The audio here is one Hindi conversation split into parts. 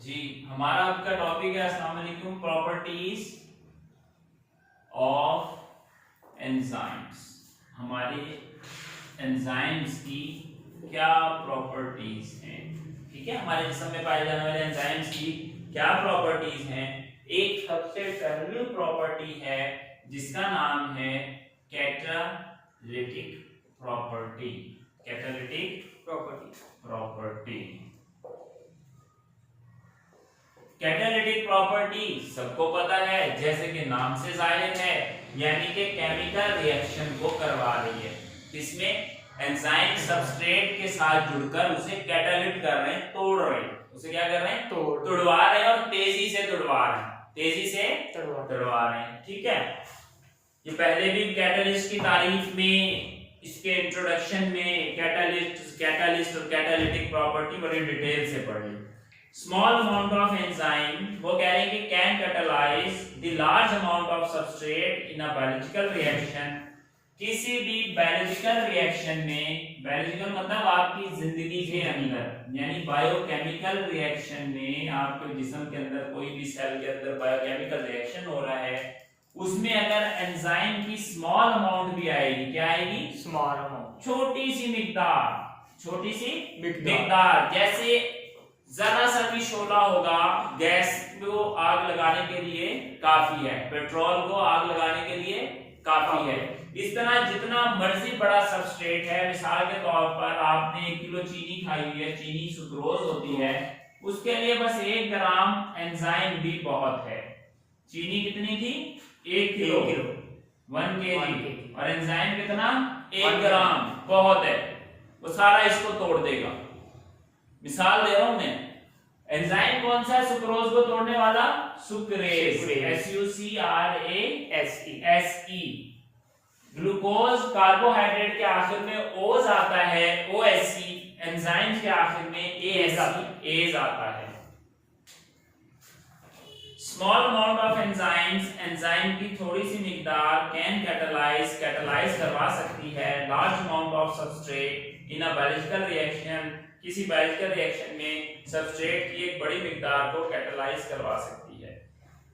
जी हमारा आपका टॉपिक है अस्सलाम वालेकुम प्रॉपर्टीज ऑफ एंजाइम्स। हमारे एंजाइम्स की क्या प्रॉपर्टीज हैं, ठीक है। हमारे जिस्म में पाए जाने वाले एंजाइम्स की क्या प्रॉपर्टीज हैं। एक सबसे पहली प्रॉपर्टी है जिसका नाम है catalytic property. Catalytic property catalytic property सबको पता है, जैसे कि नाम से जाहिर है, यानी कि केमिकल रिएक्शन को करवा रही है। इसमें एंजाइम सबस्ट्रेट के साथ जुड़कर उसे कैटालिट कर रहे हैं, तोड़ रहे हैं। उसे क्या कर रहे हैं? तोड़वा रहे हैं, और तेजी से तोड़वा रहे हैं, तेजी से तोड़वा रहे हैं, ठीक है। ये पहले भी कैटालिस्ट की तारीफ में, इसके इंट्रोडक्शन में कैटालिस्ट और कैटालिटिक प्रॉपर्टी बड़ी डिटेल से पढ़ी। स्मॉल अमाउंट ऑफ एंजाइम, वो कह रहे हैं कि can catalyse the large amount of substrate in a biological reaction. किसी भी बायोलॉजिकल रिएक्शन में, बायोलॉजिकल मतलब आपकी जिंदगी के अंदर, यानी बायोकेमिकल रिएक्शन में, आपके जिस्म के अंदर कोई भी सेल के अंदर बायोकेमिकल रिएक्शन हो रहा है, उसमें अगर एंजाइम की स्मॉल अमाउंट भी आएगी, क्या आएगी? स्मॉल अमाउंट, छोटी सी मिकदार। जैसे जरा सा भी शोला होगा, गैस को आग लगाने के लिए काफी है, पेट्रोल को आग लगाने के लिए काफी है। इस तरह जितना मर्जी बड़ा सबस्ट्रेट है, मिसाल के तौर पर आपने 1 किलो चीनी खाई हुई है, चीनी सुक्रोज होती है, उसके लिए बस 1 ग्राम एंजाइम भी बहुत है। चीनी कितनी थी? 1 किलो 1 kg, और एंजाइम कितना? 1 ग्राम, बहुत है। वो सारा इसको तोड़ देगा। मिसाल दे रहा हूं मैं, एंजाइम कौन सा है सुक्रोज को तोड़ने वाला? Sucrase, SUCRASE। ग्लूकोज कार्बोहाइड्रेट के आखिर में ओज आता है, OSE। एंजाइम के आखिर में एज आता है। Small amount of enzymes, enzyme की थोड़ी सी मिकदार, कैन कैटालाइज करवा सकती है large amount of substrate in a biological reaction. किसी बायोलॉजिकल रिएक्शन में सबस्ट्रेट की एक बड़ी मिकदार को कैटालाइज करवा सकती है।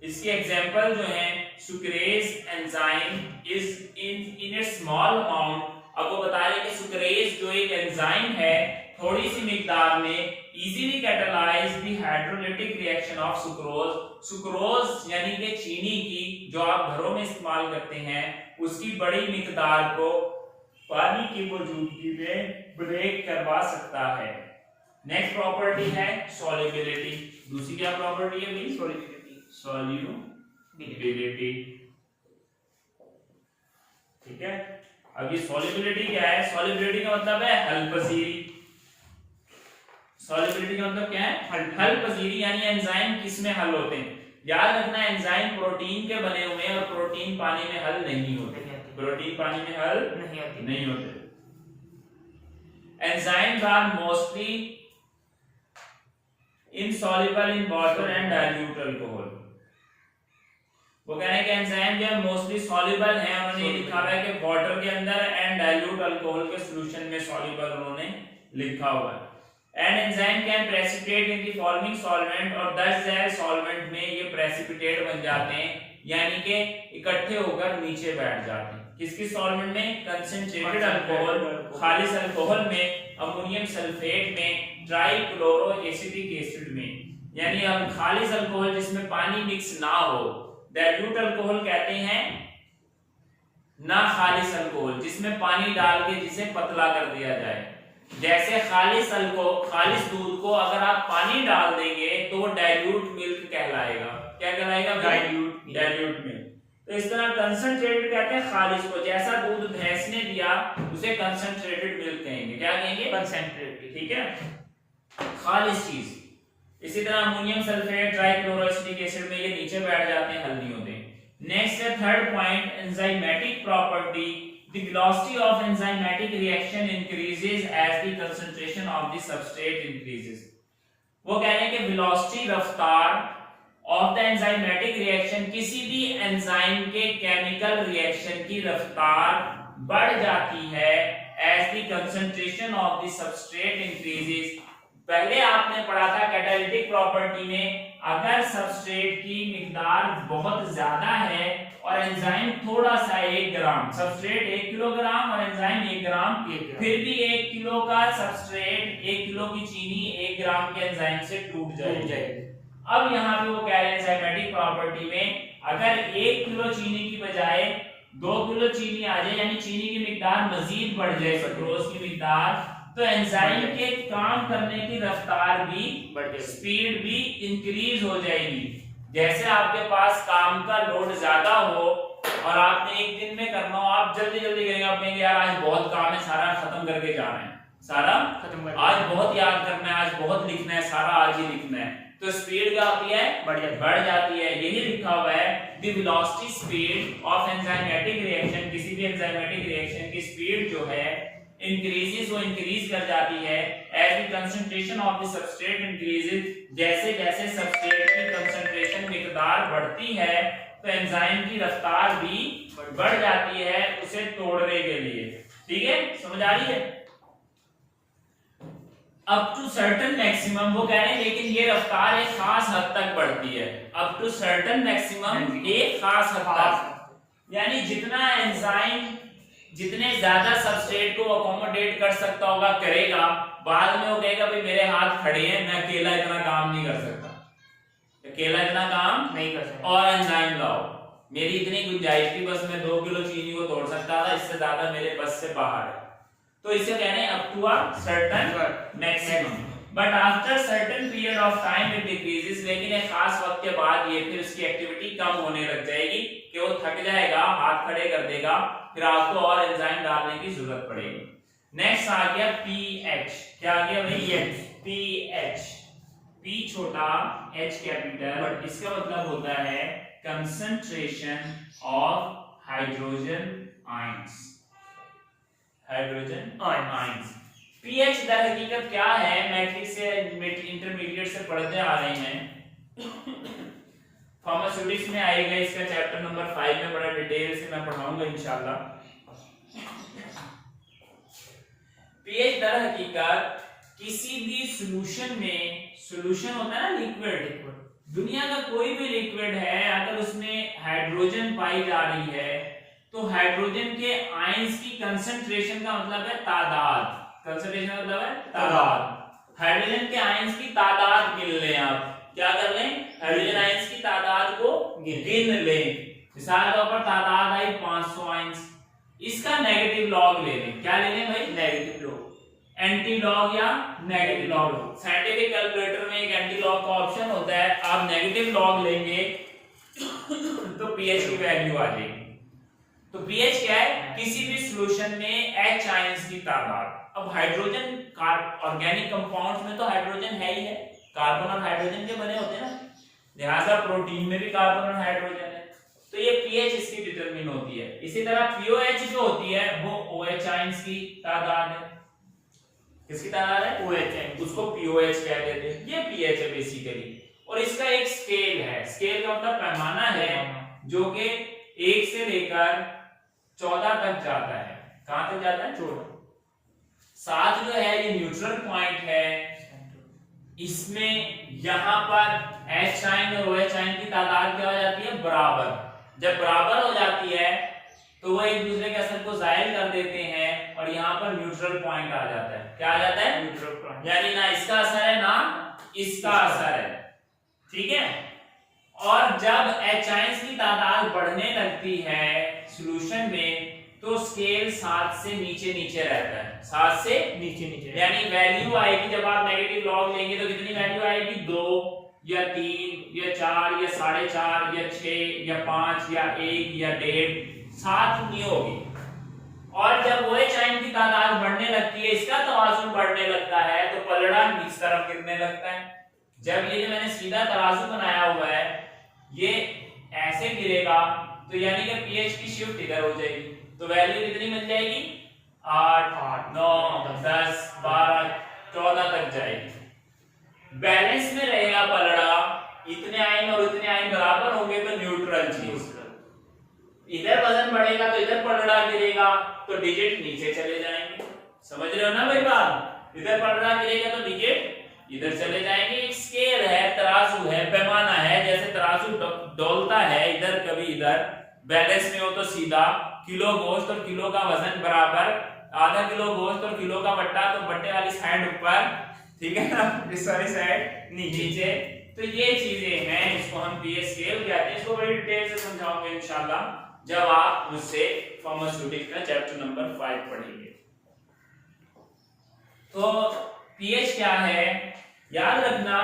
इसके एग्जांपल जो हैं, sucrase enzyme is in A small amount. अब वो बता रहे हैं कि सुक्रेज जो एक एंजाइम है, थोड़ी सी मिकदार में easily catalyse the hydrolytic reaction of sucrose. Sucrose यानी कि चीनी की, जो आप घरों में इस्तेमाल करते हैं, उसकी बड़ी मिकदार को पानी की मौजूदगी में ब्रेक करवा सकता है। नेक्स्ट प्रॉपर्टी है सॉल्युबिलिटी। दूसरी क्या प्रॉपर्टी है भाई? सॉल्युबिलिटी, ठीक है। अब ये सॉल्युबिलिटी क्या है? सॉल्युबिलिटी का मतलब है हलपजीरी। सॉल्युबिलिटी का मतलब क्या है? हलपजीरी, यानी एंजाइम किस में हल होते हैं। याद रखना, एंजाइम प्रोटीन के बने हुए हैं, और प्रोटीन पानी में हल नहीं होते। प्रोटीन पानी में हल नहीं होते। Enzymes are mostly insoluble in water and dilute alcohol। वो कह रहे हैं कि एंजाइम जो है मोस्टली सॉल्युबल है, उन्होंने ये लिखा हुआ है कि वाटर के अंदर एंड डाइल्यूट अल्कोहल के सॉल्यूशन में सॉल्युबल उन्होंने लिखा हुआ है। And enzyme can precipitate in the following solvent, और 10 सॉल्वेंट में ये प्रेसिपिटेट बन जाते हैं, यानी कि इकट्ठे होकर नीचे बैठ जाते हैं। किसकी सॉल्वेंट में? कंसंट्रेटेड अल्कोहल, खालिस अल्कोहल में, अमोनियम सल्फेट में, ट्राइक्लोरो एसिटिक एसिड में। यानी हम खालिस अल्कोहल जिसमें पानी मिक्स ना हो, डाइल्यूट अल्कोहल कहते हैं ना खालिस अल्कोहल जिसमें पानी डाल के जिसे पतला कर दिया जाए। जैसे खालिस दूध को अगर आप पानी डाल देंगे तो डाइल्यूट मिल्क कहलाएगा। क्या कहलाएगा? Dilute milk. तो इस तरह कंसंट्रेटेड कहते हैं खालिस को, जैसा दूध भैंस ने दिया उसे कंसंट्रेटेड मिल्क कहेंगे। क्या कहेंगे? कंसंट्रेटेड, ठीक है, खालिस चीज। इसी तरह अमोनियम सल्फेट, ट्राइक्लोरोएसिटिक एसिड में ये नीचे बैठ जाते हैं, हल नहीं होते। नेक्स्ट है third point, enzymatic property. The velocity of enzymatic reaction increases as the concentration of the substrate increases. वो कह रहे हैं कि वेलोसिटी, रफ्तार ऑफ द एंजाइमेटिक रिएक्शन, किसी भी एंजाइम के केमिकल रिएक्शन की रफ्तार बढ़ जाती है as the concentration of the substrate increases. पहले आपने पढ़ा था कैटालिटिक प्रॉपर्टी में, अगर सबस्ट्रेट की मिकदार बहुत ज्यादा है और एंजाइम थोड़ा सा 1 ग्राम, सबस्ट्रेट 1 किलोग्राम और एंजाइम 1 ग्राम, फिर भी 1 किलो का सबस्ट्रेट 1 किलो की चीनी 1 ग्राम के एंजाइम से टूट जाएगी। अब यहाँ पे वो कह रहे हैं एंजाइमेटिक प्रॉपर्टी में अगर 1 किलो चीनी की बजाय 2 किलो चीनी आ जाए, यानी चीनी की मिकदार मजीद बढ़ जाए, सुक्रोज की मिकदार, तो एंजाइम के काम करने की रफ्तार भी, स्पीड भी इंक्रीज हो जाएगी। जैसे आपके पास काम का लोड ज्यादा हो और आपने एक दिन में करना हो, आप जल्दी जल्दी करेंगे, आप कहेंगे यार आज बहुत काम है, सारा खत्म करके जा रहे हैं, सारा खत्म करके, आज बहुत याद करना है, आज बहुत लिखना है, सारा आज ही लिखना है, तो स्पीड क्या होती है, बढ़ जाती है। यही लिखा हुआ है the velocity speed of enzymatic reaction, किसी भी एंजाइमेटिक रिएक्शन की स्पीड जो है इंक्रीजेस, वो इंक्रीज कर जाती है as the concentration of the substrate increases, जैसे जैसे सबस्ट्रेट की कंसंट्रेशन मिकदार बढ़ती है तो एंजाइम की रफ्तार भी बढ़ जाती है उसे तोड़ने के लिए। ठीक है, समझ आ रही है? अप टू सर्टेन मैक्सिमम, वो कह रहे हैं लेकिन ये रफ्तार एक खास हद तक बढ़ती है, अप टू सर्टेन मैक्सिमम एक खास हद तक, यानी जितना एंजाइम जितने ज्यादा सबस्ट्रेट को अकोमोडेट कर सकता होगा करेगा, बाद में वो कहेगा भाई मेरे हाथ खड़े हैं, मैं अकेला इतना काम नहीं कर सकता, अकेला इतना काम नहीं कर सकता, और एंजाइम लाओ, मेरी इतनी गुंजाइश थी बस मैं 2 किलो चीनी को तोड़ सकता था, इससे ज्यादा मेरे बस से बाहर है। तो इसे कह रहे हैं up to a certain maximum, but after certain period of time it decreases, लेकिन एक खास वक्त के बाद ये फिर उसकी एक्टिविटी कम होने लग जाएगी कि वो थक जाएगा, हाथ खड़े कर देगा, फिर आपको और एंजाइम डालने की जरूरत पड़ेगी। नेक्स्ट आ गया पीएच, क्या आ गया भाई? पीएच, पी छोटा एच कैपिटल, बट इसका मतलब होता है concentration of hydrogen ions, hydrogen ions. PH दर हकीकत क्या है, मैट्रिक से इंटरमीडिएट से पढ़ते आ रहे हैं, फार्मास्यूटिक्स में आएगा, इसका चैप्टर नंबर 5 में बड़ा डिटेल से मैं पढ़ाऊंगा इंशाल्लाह। पीएच दर हकीकत किसी भी सॉल्यूशन में, सॉल्यूशन होता है ना लिक्विड, दुनिया का कोई भी लिक्विड है अगर उसमें हाइड्रोजन पाई जा रही है तो हाइड्रोजन के आयंस की कंसंट्रेशन का मतलब है तादाद, कंसंट्रेशन का मतलब है तादाद, हाइड्रोजन के आयंस की तादाद गिन लें, आप क्या कर लें, हाइड्रोजन आयंस की तादाद को गिन लें, मिसाल के तौर पर तादाद आई 500 आयंस, इसका नेगेटिव लॉग ले लें, क्या ले लें भाई, नेगेटिव लॉग, एंटी लॉग या नेगेटिव लॉग, साइंटिफिक कैलकुलेटर में एक एंटी लॉग का ऑप्शन होता है, आप नेगेटिव लॉग लेंगे तो पीएच की वैल्यू आ जाएगी। तो पीएच क्या है, किसी भी सॉल्यूशन में एच आयंस की तादाद, अब हाइड्रोजन ऑर्गेनिक कंपाउंड्स में तो हाइड्रोजन है ही है, कार्बन और हाइड्रोजन के बने होते हैं ना, लिहाजा प्रोटीन में भी कार्बन और हाइड्रोजन है, तो ये पीएच इसकी डिटरमिन होती है। इसी तरह पीओएच जो होती है वो ओएच आयंस की तादाद है, किसकी तादाद है, ओएच आयंस, उसको पीओएच कह देते हैं, ये पीएच है बेसिकली, और इसका एक स्केल है, स्केल का मतलब पैमाना है जो कि 1 से लेकर 14 तक जाता है, कहां तक जाता है, 14, 7 जो है ये न्यूट्रल पॉइंट है, इसमें यहां पर एच आयन और ओएच आयन की तादाद क्या हो जाती है, बराबर, जब बराबर हो जाती है तो वो एक दूसरे के असर को जाहिर कर देते हैं और यहाँ पर न्यूट्रल पॉइंट आ जाता है, क्या आ जाता है, न्यूट्रल पॉइंट, यानी ना इसका असर है ना इसका असर है, ठीक है। और जब एच आयंस की तादाद बढ़ने लगती है सॉल्यूशन में तो स्केल 7 से नीचे नीचे रहता है, 7 से नीचे नीचे, यानी वैल्यू आएगी, जब आप नेगेटिव लॉग लेंगे तो कितनी वैल्यू आएगी, 2 या 3 या 4 या 4.5 या 6 या 5 या 1 या 1.5, 7 नहीं होगी। और जब OH आयन की तादाद बढ़ने लगती है, इसका तवाज़ुन बढ़ने लगता है तो पलड़ा इस तरफ गिरने लगता है। जब ये जो मैंने सीधा तराजू बनाया हुआ है ये ऐसे गिरेगा तो यानी कि पीएच की शिफ्ट इधर हो जाएगी, तो वैल्यू कितनी मिल जाएगी, 8 9 10 12 14 तक जाएगी। बैलेंस में रहेगा पलड़ा, इतने आयन और इतने आयन बराबर होंगे तो न्यूट्रल चीज, इधर वजन बढ़ेगा तो इधर पलड़ा गिरेगा तो डिजिट नीचे चले जाएंगे, समझ रहे हो ना भाई बात, इधर पलड़ा गिरेगा तो डिजिट इधर चले जाएंगे। एक स्केल है, तराजू है, पैमाना है, जैसे तराजू डोलता है इधर कभी इधर, बैलेंस में हो तो सीधा किलो गोश्त और किलो का वजन बराबर, आधा किलो गोश्त और किलो का बट्टा, तो बट्टे वाली साइड ऊपर, ठीक है ना, इस वाली साइड नीचे। तो ये चीजें हैं, इसको हम पीएच स्केल कहते हैं। इसको बड़ी डिटेल से समझाऊंगे इंशाल्लाह जब आप मुझसे फार्मास्यूटिक्स का चैप्टर नंबर 5 पढ़ेंगे। तो पीएच क्या है, याद रखना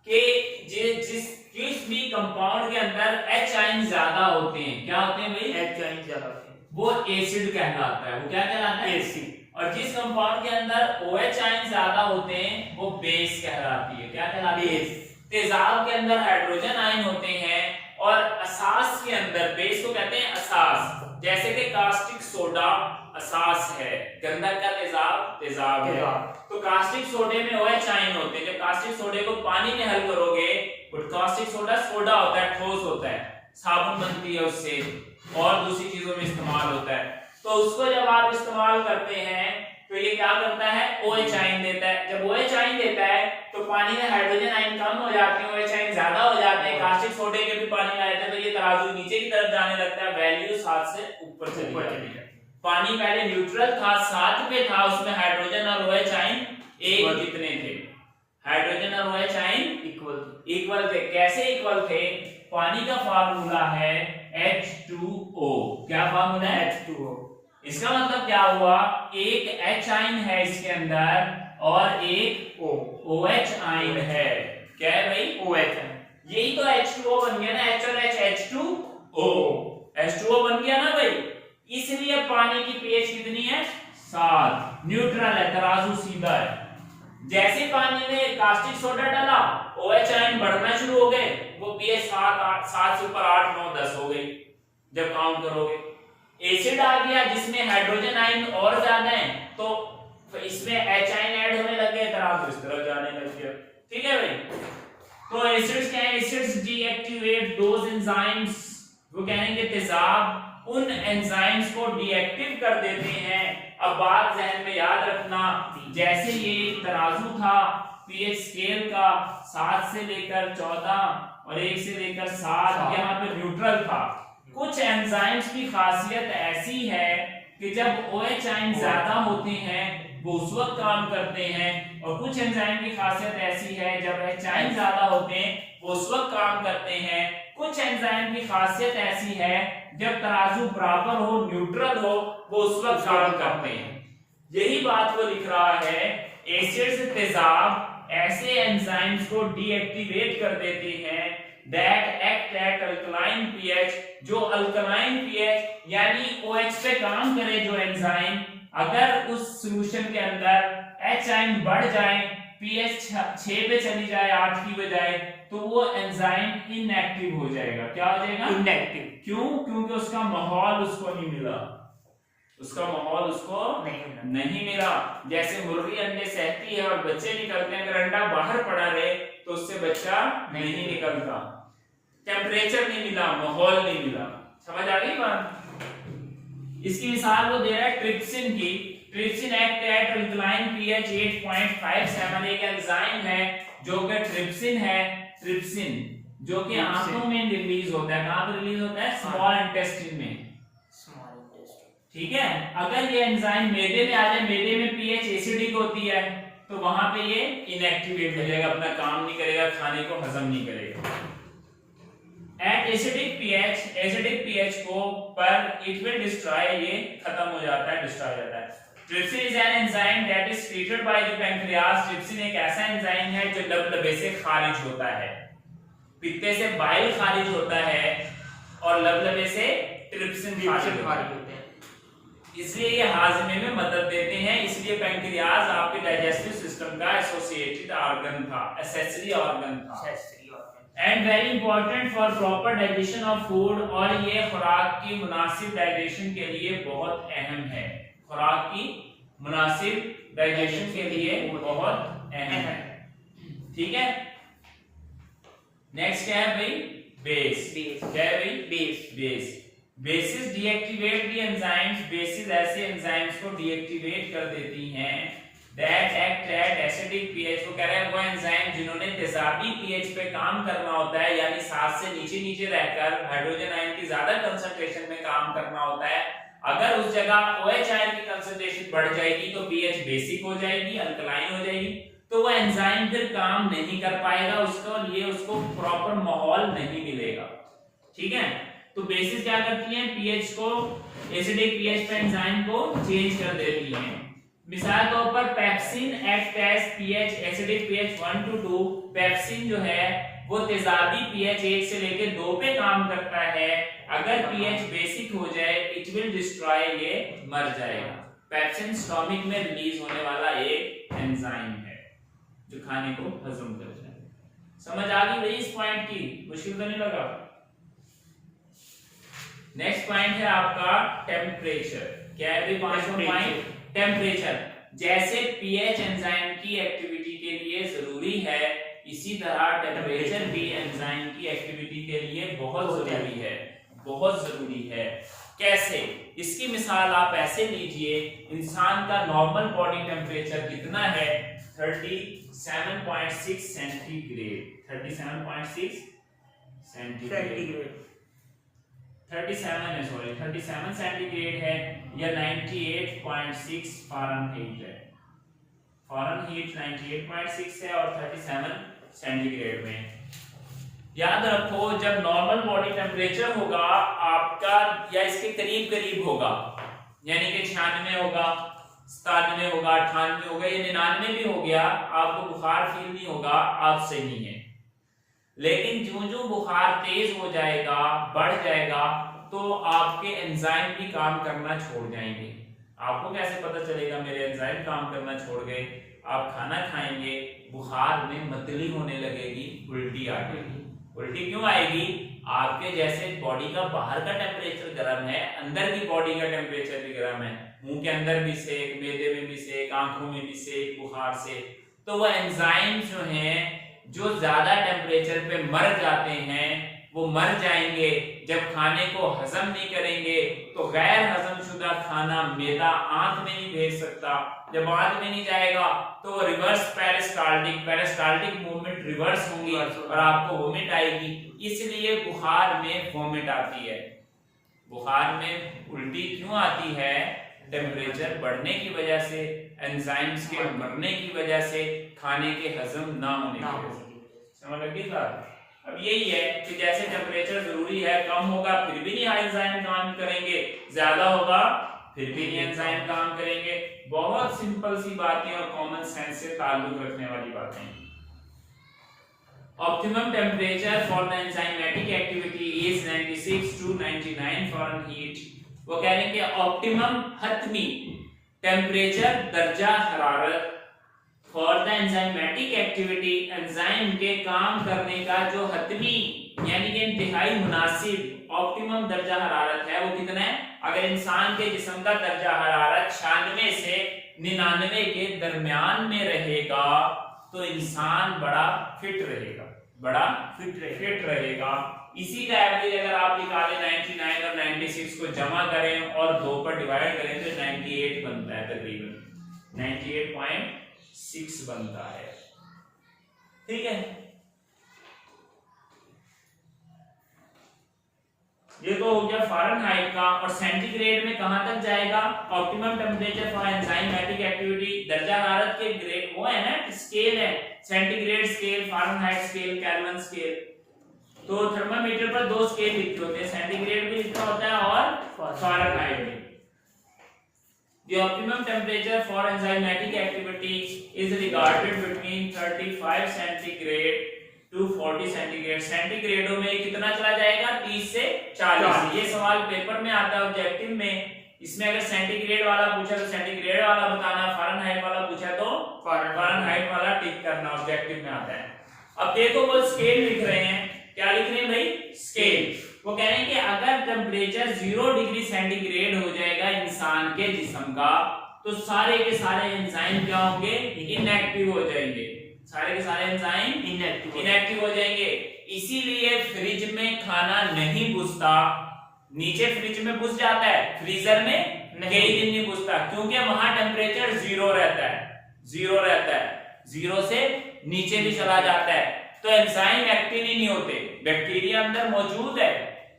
कि जिस भी कंपाउंड के अंदर H आयन ज्यादा होते हैं, क्या होते हैं भाई, H आयन ज्यादा होते हैं, वो एसिड कहलाता है। वो क्या कहलाता है, एसिड। और जिस कंपाउंड के अंदर OH आयन ज्यादा होते हैं वो बेस कहलाती है। क्या कहलाती है, तेजाब के अंदर हाइड्रोजन आयन होते हैं, और असास के अंदर, बेस को कहते हैं असास, जैसे कि कास्टिक सोडा असास है, गंधक का तेजाब है। तो कास्टिक सोडे में OH आयन होते हैं। जब कास्टिक सोडे को पानी में हल करोगे, कास्टिक सोडा होता है, ठोस होता है, साबुन बनती है उससे, और दूसरी चीजों में इस्तेमाल होता है। तो उसको जब आप इस्तेमाल करते हैं तो ये क्या करता है, OH आयन देता है। जब OH आयन देता है तो पानी में हाइड्रोजन आयन कम हो जाते हैं, OH आयन ज्यादा हो जाते हैं, कास्टिक सोडे के भी पानी में आते हैं, तो ये तराजू नीचे की तरफ जाने लगता है, वैल्यू 7 से ऊपर चली जाती है। पानी पहले न्यूट्रल था, 7 पे था, उसमें हाइड्रोजन और OH आयन एक जितने थे, हाइड्रोजन और OH आयन इक्वल थे। कैसे इक्वल थे, पानी का फार्मूला है H2O। क्या फार्मूला है, H2O। इसका मतलब क्या हुआ, एक H आयन है इसके अंदर और एक OH आयन है। क्या है भाई, OH आयन। यही तो H2O बन गया ना, H और H, H2O, H2O बन गया ना भाई। इसलिए पानी की pH कितनी है, 7, न्यूट्रल है, तराजू सीधा है। जैसे पानी में कास्टिक सोडा डाला, OH आयन बढ़ना शुरू हो गए, वो pH 7 से ऊपर 8, 9, 10 हो गई जब काउंट करोगे। एसिड आ गया जिसमें हाइड्रोजन आयन और ज्यादा है, तो इसमें H आयन ऐड होने लग गए, तराजू इस तरफ जाने लग गया। ठीक है भाई। तो एसिड्स क्या है, एसिड्स डीएक्टिवेट दोज एंजाइम्स, वो कहेंगे तेजाब उन एंजाइम्स को डीएक्टिव कर देते हैं। अब बात जहन में याद रखना, जैसे ये तराजू था पीएच स्केल का 7 से लेकर 14 और 1 से लेकर 7, यहाँ पे न्यूट्रल था। कुछ एंजाइम्स की खासियत ऐसी है कि जब OH आयन ज्यादा होते हैं वो उस वक्त काम करते हैं, और कुछ एंजाइम की खासियत ऐसी है जब H आयन ज्यादा होते हैं वो उस वक्त काम करते हैं। कुछ एंजाइम की खासियत ऐसी है जब तराजू बराबर हो, न्यूट्रल हो, वो उस वक्त काम करते हैं। यही बात वो लिख रहा है, एसिड से तेजाब ऐसे एंजाइम्स को डीएक्टिवेट कर देते हैं that act at alkaline pH, जो अल्कलाइन pH यानी OH पे काम करे जो एंजाइम, अगर उस सॉल्यूशन के अंदर H आयन बढ़ जाए, pH 6 पे चली जाए 8 की बजाय, तो वो एंजाइम इनएक्टिव हो जाएगा। क्या हो जाएगा, इनएक्टिव। क्यों, क्योंकि उसका माहौल उसको नहीं मिला, उसका माहौल उसको नहीं मिला। जैसे मुर्गी अंडे सहती है और बच्चे निकलते हैं, अगर अंडा बाहर पड़ा रहे तो उससे बच्चा नहीं निकलता, टेम्परेचर नहीं मिला, माहौल नहीं मिला। समझ आ गई बात। इसकी मिसाल वो दे रहा है ट्रिप्सिन की। Trypsin act at alkaline pH 8.57, एक एंजाइम है जो कि ट्रिप्सिन है, ट्रिप्सिन जो कि आंतों में रिलीज होता है। कहां पर रिलीज होता है, स्मॉल इंटेस्टाइन में, ठीक है। अगर ये एंजाइम मैदे में आ जाए, मैदे में pH एसिडिक होती है, तो वहां पे ये इनएक्टिवेट हो जाएगा, अपना काम नहीं करेगा, खाने को हजम नहीं करेगा। एट एसिडिक pH को पर इट विल डिस्ट्रॉय, ये खत्म हो जाता है, डिस्ट्रॉय हो जाता है। Trypsin is an enzyme that is secreted by the pancreas. Trypsin एक ऐसा एंजाइम है जो लबलबे से खारिज होता है, पित्ते से बाइल खारिज होता है और लबलबे से ट्रिप्सिन खारिज होता है, इसलिए ये हाजमे में मदद देते हैं। इसलिए पैंक्रियास आपके डाइजेस्टिव सिस्टम का एसोसिएटेड ऑर्गन था, एसेसरी ऑर्गन था, and very important for proper digestion of food, और ये खुराक की मुनासिब डाइजेशन के लिए बहुत अहम है। खुराक की मुनासिब डाइजेशन के लिए बहुत अहम है, ठीक है। नेक्स्ट क्या है भाई, बेस। क्या है भाई, बेस। बेसिस डीएक्टिवेट दी एंजाइम्स, बेसिस ऐसे एंजाइम्स को डीएक्टिवेट कर देती हैं that act at acidic pH, वो कह रहे हैं वो एंजाइम जिन्होंने तेजाबी pH पे काम करना होता है, यानी 7 से नीचे रहकर हाइड्रोजन आयन की ज्यादा कंसंट्रेशन में काम करना होता है, अगर उस जगह OH आयन की कंसंट्रेशन बढ़ जाएगी तो pH बेसिक हो जाएगी, अल्कलाइन हो जाएगी, तो वो एंजाइम फिर काम नहीं कर पाएगा, उसके लिए उसको प्रॉपर माहौल नहीं मिलेगा। ठीक है, तो बेसिस क्या करती है, pH को एसिडिक pH पे एंजाइम को चेंज कर देती है। मिसाल के तौर पर pepsin act as pH acidic pH 1 to 2, pepsin जो है वो तेजाबी pH 1 से लेकर 2 पे काम करता है, अगर pH बेसिक हो जाए इट विल डिस्ट्रॉय, ये मर जाएगा। पेप्सिन स्टोमिक में रिलीज होने वाला एक एंजाइम है जो खाने को हजम करता है। समझ आ गई भाई इस पॉइंट की, मुश्किल तो नहीं लगा। नेक्स्ट पॉइंट है आपका टेम्परेचर। क्या है भी पांचवा पॉइंट, टेम्परेचर। जैसे pH एंजाइम की एक्टिविटी के लिए जरूरी है, इसी तरह टेम्परेचर भी एंजाइम की एक्टिविटी के लिए बहुत जरूरी है, बहुत जरूरी है। कैसे, इसकी मिसाल आप ऐसे लीजिए, इंसान का नॉर्मल बॉडी टेम्परेचर कितना है, 37.6 सेंटीग्रेड, 37.6 सेंटीग्रेड, 37 सेंटीग्रेड है, या 98.6 फारेनहाइट है। फारेनहाइट 98.6 है और 37 सेंटीग्रेड में। याद रखो जब नॉर्मल बॉडी टेम्परेचर होगा आपका या इसके करीब करीब होगा, यानी कि 96 होगा, 97 होगा, 98 होगा या 99 भी हो गया, आपको बुखार फील नहीं होगा, आप सही है। लेकिन जो बुखार तेज हो जाएगा, बढ़ जाएगा, तो आपके एंजाइम भी काम करना छोड़ जाएंगे। आपको कैसे पता चलेगा मेरे एंजाइम काम करना छोड़ गए? आप खाना खाएंगे, बुखार में मतली होने लगेगी, उल्टी आएगी। उल्टी क्यों आएगी? आपके जैसे बॉडी का बाहर का टेम्परेचर गर्म है, अंदर की बॉडी का टेम्परेचर भी गर्म है, मुंह के अंदर भी सेक, मैदे में भी सेक, आंखों में भी सेक, बुखार से। तो वो एंजाइम जो हैं जो ज्यादा टेम्परेचर पे मर जाते हैं, वो मर जाएंगे। जब खाने को हजम नहीं करेंगे तो गैर हजमशुदा खाना मैदा आंत में नहीं भेज सकता, जब आंत में नहीं जाएगा तो रिवर्स पेरिस्टाल्टिक मूवमेंट रिवर्स होंगी और आपको वोमिट आएगी। इसलिए बुखार में वोमिट आती है। बुखार में उल्टी क्यों आती है? टेम्परेचर बढ़ने की वजह से, एंजाइम्स के मरने की वजह से, खाने के हजम ना होने की वजह से। समझ लगी बात? अब यही है कि जैसे टेम्परेचर जरूरी है, कम होगा फिर भी नहीं एंजाइम काम करेंगे, ज्यादा होगा फिर भी नहीं एंजाइम काम करेंगे। बहुत सिंपल सी बातें और कॉमन सेंस से ताल्लुक रखने वाली बातें। Optimum temperature for the enzymatic activity is 96 to 99 Fahrenheit. वो कह रहे हैं कि ऑप्टिमम हतमी टेम्परेचर दर्जा हरारत for the enzymatic activity, enzyme के काम करने का जो हतमी यानी कि इंतहाई मुनासिब ऑप्टिमम दर्जा हरारत है, वो कितना है? अगर इंसान के जिस्म का दर्जा हरारत 96 से 99 के दरमियान में रहेगा तो इंसान बड़ा फिट रहेगा। इसी का एवरेज अगर आप निकालें 99 और 96 को जमा करें और 2 पर डिवाइड करें तो 98 बनता है, तकरीबन 98.6 बनता है। ठीक है, ये तो हो गया फ़ारेनहाइट का। और सेंटीग्रेड में कहां तक जाएगा? Optimum temperature for enzymatic activity, दर्जा हरारत के ग्रेड वो है ना, स्केल है, centigrade scale, Fahrenheit scale, kelvin scale. तो थर्मामीटर पर 2 स्केल लिखे होते हैं, सेंटीग्रेड भी लिखा होता है और फ़ारेनहाइट भी। The optimum temperature for enzymatic activity is regarded between 35 centigrade to 40 centigrade। सेंटीग्रेडों में कितना चला जाएगा? 30 से 40। ये सवाल पेपर में आता है ऑब्जेक्टिव में। इसमें अगर सेंटीग्रेड वाला पूछा तो सेंटीग्रेड वाला बताना, फ़ारेनहाइट वाला पूछा तो फ़ारेनहाइट वाला टिक करना, ऑब्जेक्टिव में आता है। अब देखो वो स्केल लिख रहे हैं, क्या लिख रहे हैं भाई? स्केल। वो कह रहे हैं कि अगर टेम्परेचर 0 डिग्री सेंटीग्रेड हो जाएगा इंसान के जिस्म का तो सारे के सारे एंजाइम क्या होंगे? इनएक्टिव हो जाएंगे। सारे के सारे एंजाइम इनएक्टिव हो जाएंगे। इसीलिए फ्रिज में खाना नहीं बुझता। नीचे फ्रिज में बुझ जाता है, फ्रीजर में कई दिन नहीं बुझता, क्योंकि वहां टेम्परेचर 0 रहता है। जीरो रहता है, जीरो से नीचे भी चला जाता है, तो एंजाइम एक्टिव ही नहीं होते। बैक्टीरिया अंदर मौजूद है,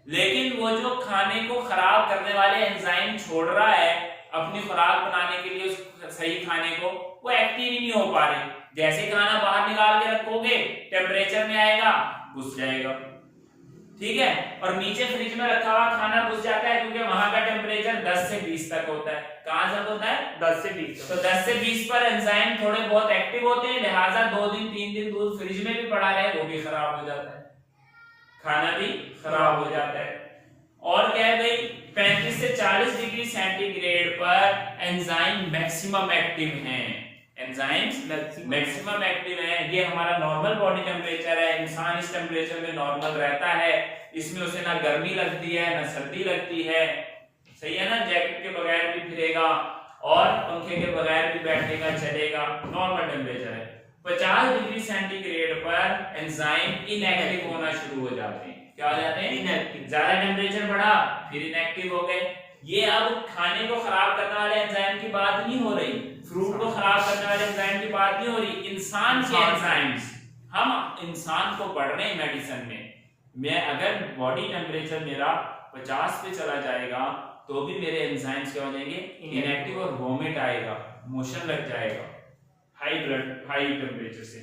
लेकिन वो जो खाने को खराब करने वाले एंजाइम छोड़ रहा है अपनी खुराक बनाने के लिए, उस सही खाने को, वो एक्टिव ही नहीं हो पा रहे। जैसे खाना बाहर निकाल के रखोगे, टेम्परेचर में आएगा, घुस जाएगा, ठीक है। और नीचे फ्रिज में रखा हुआ खाना घुस जाता है, क्योंकि वहां का टेम्परेचर 10 से 20 तक होता है। कहां तक होता है? 10 से 20। तो 10 से 20 पर एंजाइम थोड़े बहुत एक्टिव होते हैं, लिहाजा 2 दिन 3 दिन दूध फ्रिज में भी पड़ा रहे वो भी खराब हो जाता है, खाना भी खराब हो जाता है। और क्या है भाई, 35 से 40 डिग्री सेंटीग्रेड पर एंजाइम मैक्सिमम एक्टिव हैं। एंजाइम्स मैक्सिमम एक्टिव है। ये हमारा नॉर्मल बॉडी टेम्परेचर है, इंसान इस टेम्परेचर में नॉर्मल रहता है, इसमें उसे ना गर्मी लगती है ना सर्दी लगती है, सही है ना। जैकेट के बगैर भी फिरेगा और पंखे के बगैर भी बैठेगा, चलेगा, नॉर्मल टेम्परेचर है। 50 डिग्री सेंटीग्रेड पर एंजाइम इनएक्टिव होना शुरू हो जाते हैं। क्या हो जाते हैं? इनएक्टिव। ज्यादा टेम्परेचर बढ़ा, फिर इनएक्टिव हो गए। ये अब खाने को खराब करने वाले एंजाइम की बात नहीं हो रही, फ्रूट को खराब करने वाले एंजाइम की बात नहीं हो रही, इंसान के एंजाइम्स। हम इंसान को पढ़ रहे हैं मेडिसिन में। मैं अगर बॉडी टेम्परेचर मेरा 50 पे चला जाएगा तो भी मेरे एंजाइम्स क्या हो जाएंगे? इनएक्टिव, और वोमिट आएगा, मोशन लग जाएगा हाई टेम्परेचर से।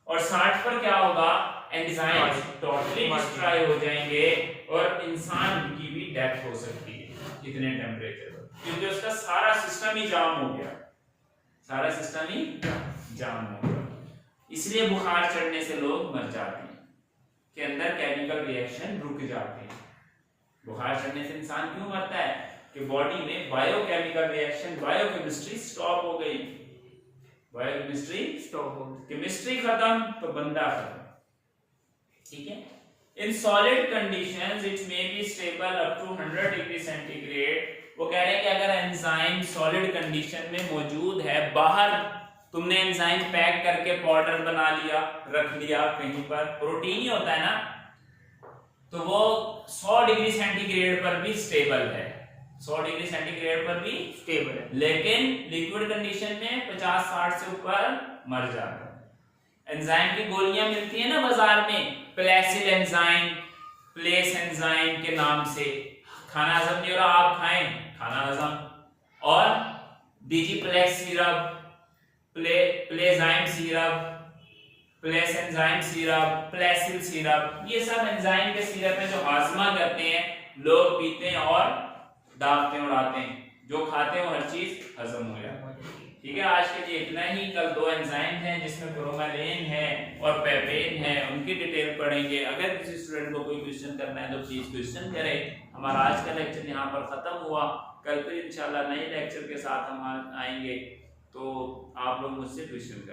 और 60 पर क्या होगा? एंजाइम्स टोटली डिस्ट्रॉय हो जाएंगे और इंसान की भी डेथ हो सकती है इतने टेम्परेचर पर, क्योंकि उसका सारा सिस्टम ही जाम हो गया, सारा सिस्टम ही जाम हो गया। इसलिए बुखार चढ़ने से लोग मर जाते हैं, के अंदर केमिकल रिएक्शन रुक जाते हैं। बुखार चढ़ने से इंसान क्यों मरता है? कि बॉडी में बायोकेमिकल रिएक्शन, बायोकेमिस्ट्री स्टॉप हो गई, बायोकेमिस्ट्री स्टॉप हो गई, केमिस्ट्री खत्म तो बंदा खत्म, ठीक है। In solid conditions it may be stable up to 100 degree centigrade. वो कह रहे हैं कि अगर एंजाइम सॉलिड कंडीशन में मौजूद है, बाहर तुमने एंजाइम पैक करके पाउडर बना लिया, रख लिया कहीं पर, प्रोटीन ही होता है ना, तो वो 100 डिग्री सेंटीग्रेड पर भी स्टेबल है, 100 डिग्री सेंटीग्रेड पर भी स्टेबल है, लेकिन लिक्विड कंडीशन में 50-60 से ऊपर मर जाता है। एंजाइम की गोलियां मिलती है ना बाजार में, प्लेसिल एंजाइम, प्लेस एंजाइम के नाम से, खाना हजम नहीं हो रहा आप खाएं, खाना हजम, और डिजिप्लेक्स सिरप, प्लेजाइम सिरप, प्लेस एंजाइम सिरप, प्लेसिल सिरप, ये सब एंजाइम के सिरप हैं जो हाजमा करते हैं, लोग पीते हैं और दागते उड़ाते हैं, जो खाते हैं वो हर चीज हजम हो जाती है, ठीक है। आज के लिए इतना ही। कल 2 एंजाइम हैं जिसमें ब्रोमेलेन है और पेपेन है, उनकी डिटेल पढ़ेंगे। अगर किसी स्टूडेंट को कोई क्वेश्चन करना है तो प्लीज क्वेश्चन करें। हमारा आज का लेक्चर यहाँ पर खत्म हुआ, कल फिर इंशाल्लाह नए लेक्चर के साथ हम आएंगे, तो आप लोग मुझसे क्वेश्चन करें।